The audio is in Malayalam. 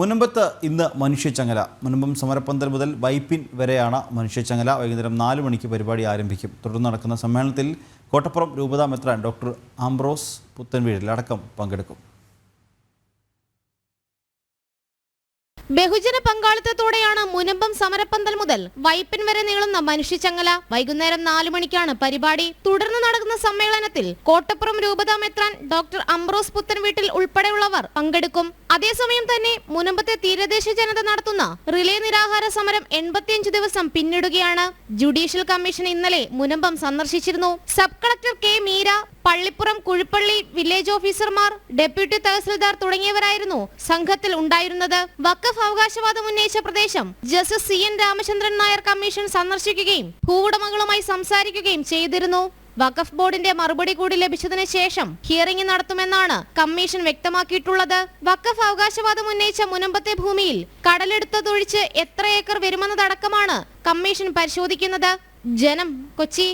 മുനമ്പത്ത് ഇന്ന് മനുഷ്യച്ചങ്ങല. മുനമ്പം സമരപ്പന്തൽ മുതൽ വൈപ്പിൻ വരെയാണ് മനുഷ്യച്ചങ്ങല. വൈകുന്നേരം 4 മണിക്ക് പരിപാടി ആരംഭിക്കും. തുടർന്ന് നടക്കുന്ന സമ്മേളനത്തിൽ കോട്ടപ്പുറം രൂപതാ മെത്രാൻ ഡോക്ടർ ആംബ്രോസ് പുത്തൻവീട്ടിൽ അടക്കം പങ്കെടുക്കും. ബഹുജന പങ്കാളിത്തത്തോടെയാണ് മുനമ്പം സമരപ്പന്തൽ മുതൽ വൈപ്പിൻ വരെ നീളുന്ന മനുഷ്യച്ചങ്ങല. വൈകുന്നേരം 4 മണിക്കാണ് പരിപാടി. തുടർന്ന് നടക്കുന്ന സമ്മേളനത്തിൽ കോട്ടപ്പുറം രൂപതാ മെത്രാൻ ഡോക്ടർ ആംബ്രോസ് പുത്തൻവീട്ടിൽ ഉൾപ്പെടെയുള്ളവർ പങ്കെടുക്കും. അതേസമയം തന്നെ മുനമ്പത്തെ തീരദേശ ജനത നടത്തുന്ന റിലേ നിരാഹാര സമരം 85 ദിവസം പിന്നിടുകയാണ്. ജുഡീഷ്യൽ കമ്മീഷൻ ഇന്നലെ മുനമ്പം സന്ദർശിച്ചിരുന്നു. Sub collector K Meera, Pallippuram, Kuzhippally village ഓഫീസർമാർ, ഡെപ്യൂട്ടി തഹസിൽദാർ തുടങ്ങിയവരായിരുന്നു സംഘത്തിൽ ഉണ്ടായിരുന്നത്. വഖഫ് അവകാശവാദം ഉന്നയിച്ച പ്രദേശം justice CN Ramachandran Nair commission സന്ദർശിക്കുകയും ഭൂവുടമകളുമായി സംസാരിക്കുകയും ചെയ്തിരുന്നു. വഖഫ് ബോർഡിന്റെ മറുപടി കൂടി ലഭിച്ചതിന് ശേഷം ഹിയറിംഗ് നടത്തുമെന്നാണ് കമ്മീഷൻ വ്യക്തമാക്കിയിട്ടുള്ളത്. വഖഫ് അവകാശവാദം ഉന്നയിച്ച മുനമ്പത്തെ ഭൂമിയിൽ കടലെടുത്തതൊഴിച്ച് എത്ര ഏക്കർ വരുമെന്നതടക്കമാണ് കമ്മീഷൻ പരിശോധിക്കുന്നത്. ജനം, കൊച്ചി.